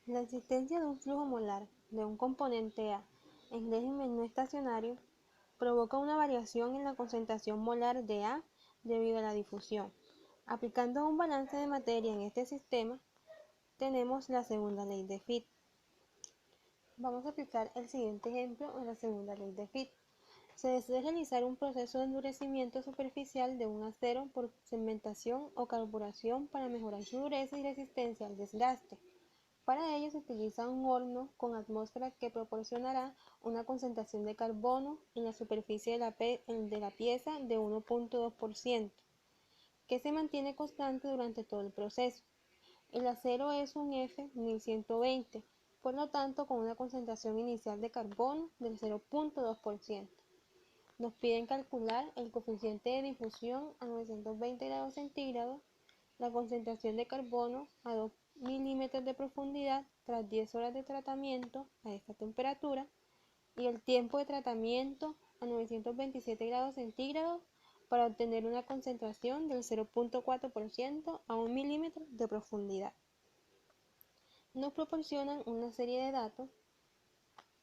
La existencia de un flujo molar de un componente A en régimen no estacionario provoca una variación en la concentración molar de A debido a la difusión. Aplicando un balance de materia en este sistema, tenemos la segunda ley de Fick. Vamos a aplicar el siguiente ejemplo en la segunda ley de Fick. Se desea realizar un proceso de endurecimiento superficial de un acero por segmentación o carburación para mejorar su dureza y resistencia al desgaste. Para ello se utiliza un horno con atmósfera que proporcionará una concentración de carbono en la superficie de la pieza de 1.2%, que se mantiene constante durante todo el proceso. El acero es un F1120, por lo tanto con una concentración inicial de carbono del 0.2%. Nos piden calcular el coeficiente de difusión a 920 grados centígrados, la concentración de carbono a 2 milímetros de profundidad tras 10 horas de tratamiento a esta temperatura y el tiempo de tratamiento a 927 grados centígrados para obtener una concentración del 0.4% a 1 milímetro de profundidad. Nos proporcionan una serie de datos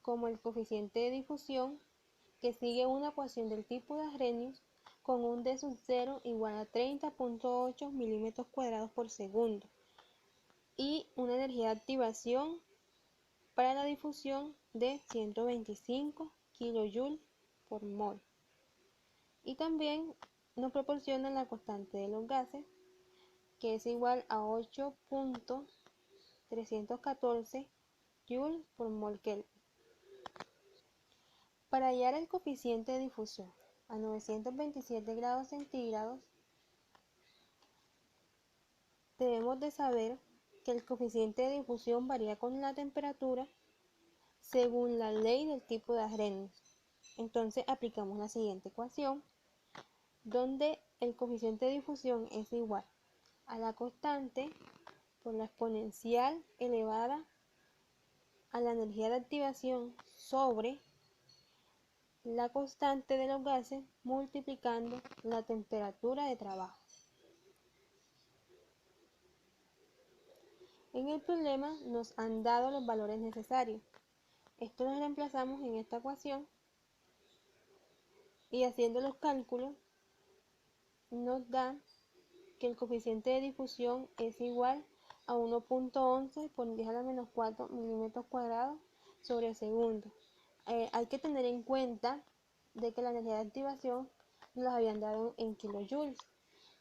como el coeficiente de difusión, que sigue una ecuación del tipo de Arrhenius con un D sub 0 igual a 30.8 milímetros cuadrados por segundo y una energía de activación para la difusión de 125 kJ por mol. Y también nos proporciona la constante de los gases, que es igual a 8.314 Joule por mol Kelvin. Para hallar el coeficiente de difusión a 927 grados centígrados, debemos de saber que el coeficiente de difusión varía con la temperatura según la ley del tipo de Arrhenius. Entonces aplicamos la siguiente ecuación, donde el coeficiente de difusión es igual a la constante por la exponencial elevada a la energía de activación sobre la constante de los gases multiplicando la temperatura de trabajo. En el problema nos han dado los valores necesarios. Esto lo reemplazamos en esta ecuación y haciendo los cálculos nos da que el coeficiente de difusión es igual a 1.11 por 10 a la menos 4 milímetros cuadrados sobre segundo. Hay que tener en cuenta de que la energía de activación nos la habían dado en kilojoules.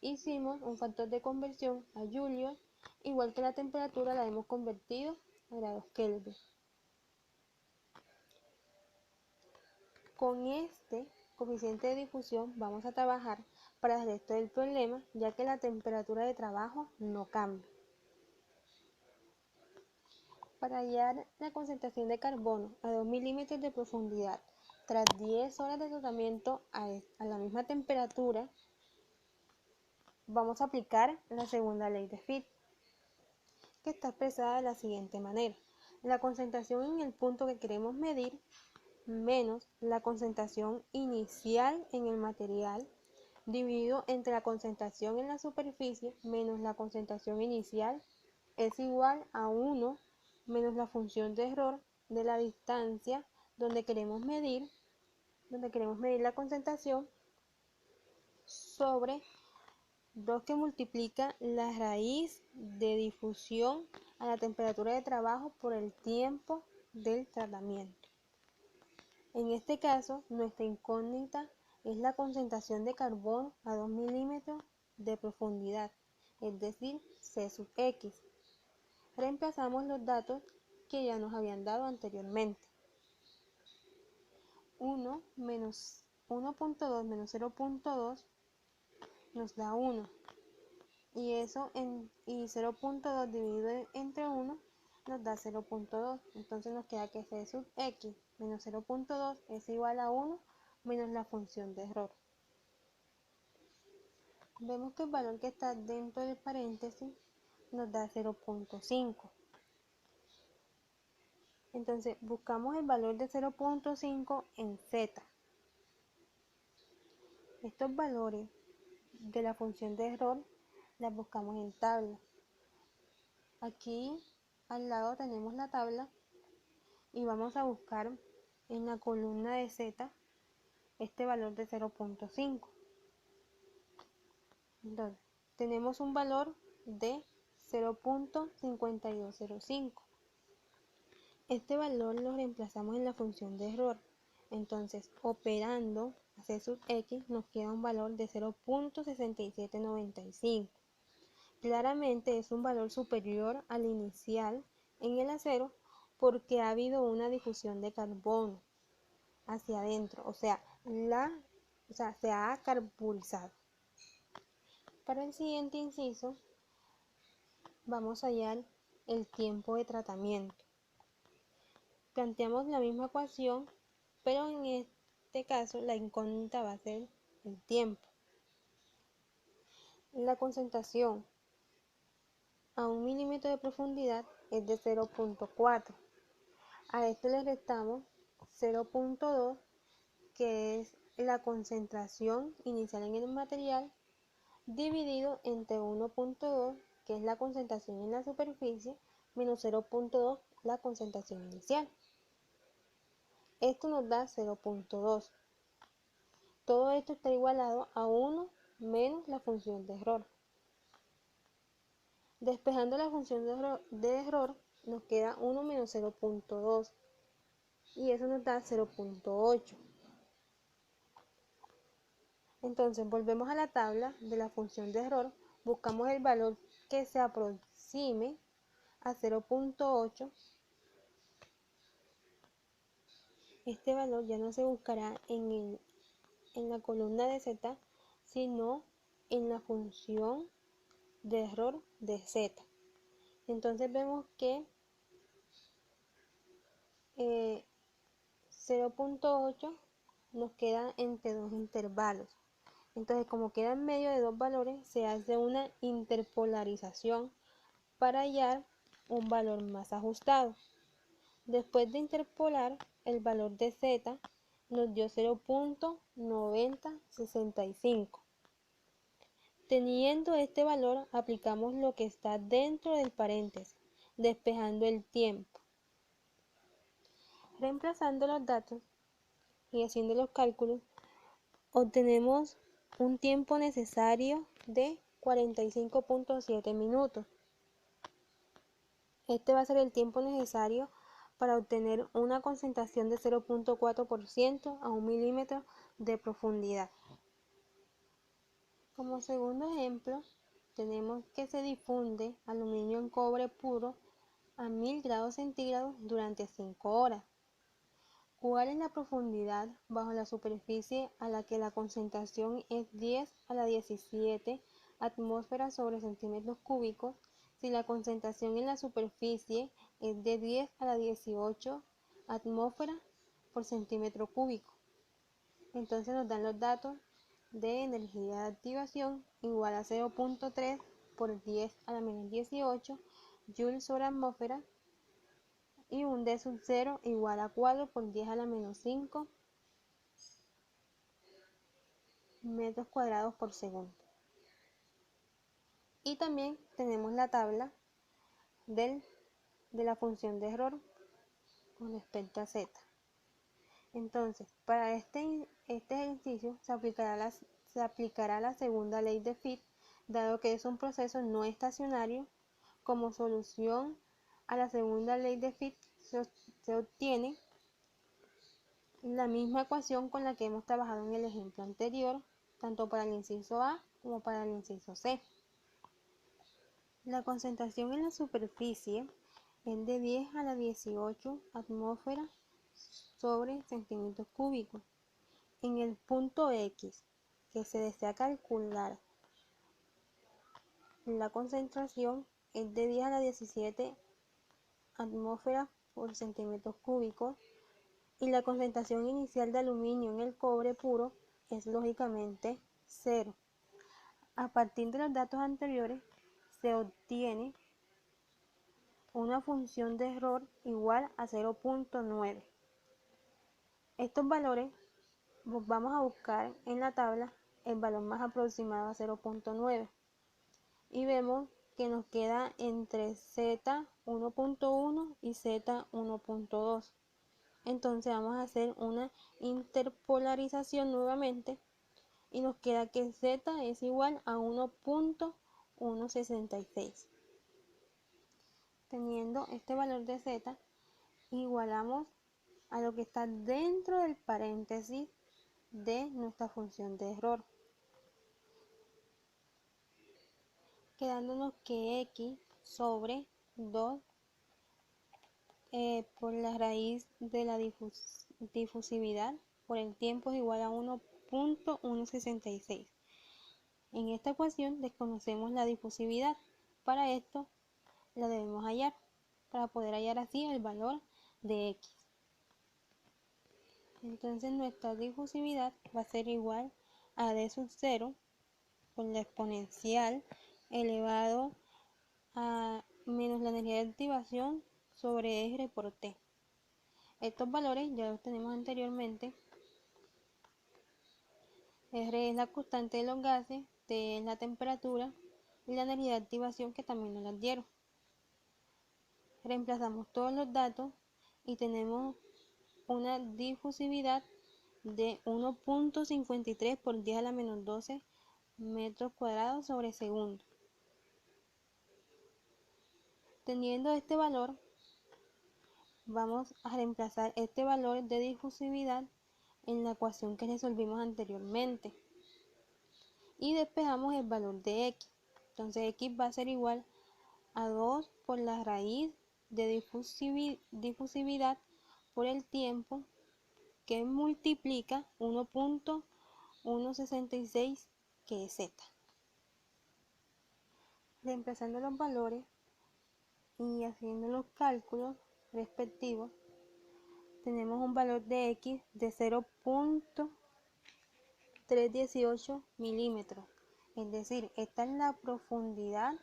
Hicimos un factor de conversión a julios, igual que la temperatura la hemos convertido a grados Kelvin. Con este coeficiente de difusión vamos a trabajar para el resto del problema, ya que la temperatura de trabajo no cambia. Para hallar la concentración de carbono a 2 milímetros de profundidad tras 10 horas de tratamiento a la misma temperatura, vamos a aplicar la segunda ley de Fick, que está expresada de la siguiente manera. La concentración en el punto que queremos medir menos la concentración inicial en el material dividido entre la concentración en la superficie menos la concentración inicial es igual a 1 menos la función de error de la distancia donde queremos medir la concentración sobre 2 que multiplica la raíz de difusión a la temperatura de trabajo por el tiempo del tratamiento. En este caso, nuestra incógnita es la concentración de carbono a 2 milímetros de profundidad, es decir, C sub X. Reemplazamos los datos que ya nos habían dado anteriormente. 1 menos 1.2 menos 0.2 nos da 1. Y 0.2 dividido entre 1 nos da 0.2. Entonces nos queda que C sub X menos 0.2 es igual a 1 menos la función de error. Vemos que el valor que está dentro del paréntesis nos da 0.5. Entonces buscamos el valor de 0.5 en Z. Estos valores de la función de error las buscamos en tabla. Aquí al lado tenemos la tabla y vamos a buscar en la columna de Z este valor de 0.5. Entonces, tenemos un valor de 0.5205. Este valor lo reemplazamos en la función de error. Entonces, operando a C sub x nos queda un valor de 0.6795. Claramente es un valor superior al inicial en el acero porque ha habido una difusión de carbono hacia adentro, o sea, se ha carbonizado. Para el siguiente inciso vamos a hallar el tiempo de tratamiento. Planteamos la misma ecuación, pero en este caso la incógnita va a ser el tiempo. La concentración a 1 milímetro de profundidad es de 0.4. A esto le restamos 0.2, que es la concentración inicial en el material, dividido entre 1.2, que es la concentración en la superficie, menos 0.2, la concentración inicial. Esto nos da 0.2. Todo esto está igualado a 1 menos la función de error. Despejando la función de error nos queda 1 menos 0.2 y eso nos da 0.8. Entonces volvemos a la tabla de la función de error, buscamos el valor que se aproxime a 0.8. Este valor ya no se buscará en la columna de Z, sino en la función de error de Z. Entonces vemos que 0.8 nos queda entre dos intervalos. Entonces, como queda en medio de dos valores, se hace una interpolarización para hallar un valor más ajustado. Después de interpolar, el valor de Z nos dio 0.9065. Teniendo este valor, aplicamos lo que está dentro del paréntesis, despejando el tiempo. Reemplazando los datos y haciendo los cálculos, obtenemos un tiempo necesario de 45.7 minutos. Este va a ser el tiempo necesario para obtener una concentración de 0.4% a 1 milímetro de profundidad. Como segundo ejemplo, tenemos que se difunde aluminio en cobre puro a 1000 grados centígrados durante 5 horas. ¿Cuál es la profundidad bajo la superficie a la que la concentración es 10 a la 17 atmósferas sobre centímetros cúbicos si la concentración en la superficie es de 10 a la 18 atmósferas por centímetro cúbico? Entonces nos dan los datos de energía de activación igual a 0.3 por 10 a la menos 18 joules sobre atmósfera, y un D sub 0 igual a 4 por 10 a la menos 5 metros cuadrados por segundo. Y también tenemos la tabla de la función de error con respecto a Z. Entonces, para este ejercicio se aplicará la segunda ley de Fick, dado que es un proceso no estacionario. Como solución a la segunda ley de Fick se obtiene la misma ecuación con la que hemos trabajado en el ejemplo anterior, tanto para el inciso A como para el inciso C. La concentración en la superficie es de 10 a la 18 atmósferas sobre centímetros cúbicos. En el punto X que se desea calcular, la concentración es de 10 a la 17 atmósferas por centímetros cúbicos y la concentración inicial de aluminio en el cobre puro es lógicamente 0. A partir de los datos anteriores se obtiene una función de error igual a 0.9. Estos valores vamos a buscar en la tabla el valor más aproximado a 0.9 y vemos que nos queda entre Z 1.1 y Z 1.2. Entonces vamos a hacer una interpolarización nuevamente y nos queda que Z es igual a 1.166. Teniendo este valor de Z, igualamos a lo que está dentro del paréntesis de nuestra función de error, quedándonos que x sobre 2 por la raíz de la difusividad por el tiempo es igual a 1.166. En esta ecuación desconocemos la difusividad. Para esto la debemos hallar, para poder hallar así el valor de x. Entonces nuestra difusividad va a ser igual a d sub 0 por la exponencial elevado a menos la energía de activación sobre R por T. Estos valores ya los tenemos anteriormente. R es la constante de los gases, T es la temperatura y la energía de activación que también nos las dieron. Reemplazamos todos los datos y tenemos una difusividad de 1.53 por 10 a la menos 12 metros cuadrados sobre segundo. Teniendo este valor, vamos a reemplazar este valor de difusividad en la ecuación que resolvimos anteriormente y despejamos el valor de x. Entonces x va a ser igual a 2 por la raíz de difusividad por el tiempo, que multiplica 1.166, que es z. Reemplazando los valores y haciendo los cálculos respectivos, tenemos un valor de x de 0.318 milímetros. Es decir, esta es la profundidad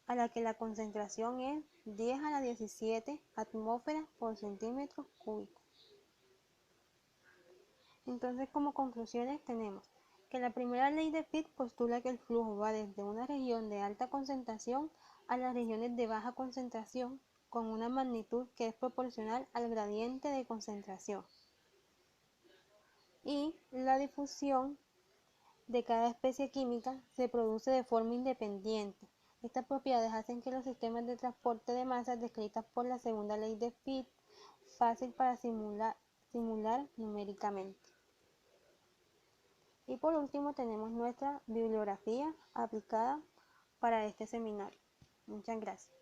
a la que la concentración es 10 a la 17 atmósferas por centímetro cúbico. Entonces, como conclusiones tenemos que la primera ley de Fick postula que el flujo va desde una región de alta concentración a las regiones de baja concentración con una magnitud que es proporcional al gradiente de concentración. Y la difusión de cada especie química se produce de forma independiente. Estas propiedades hacen que los sistemas de transporte de masas descritas por la segunda ley de Fick fácil para simular numéricamente. Y por último tenemos nuestra bibliografía aplicada para este seminario. Muchas gracias.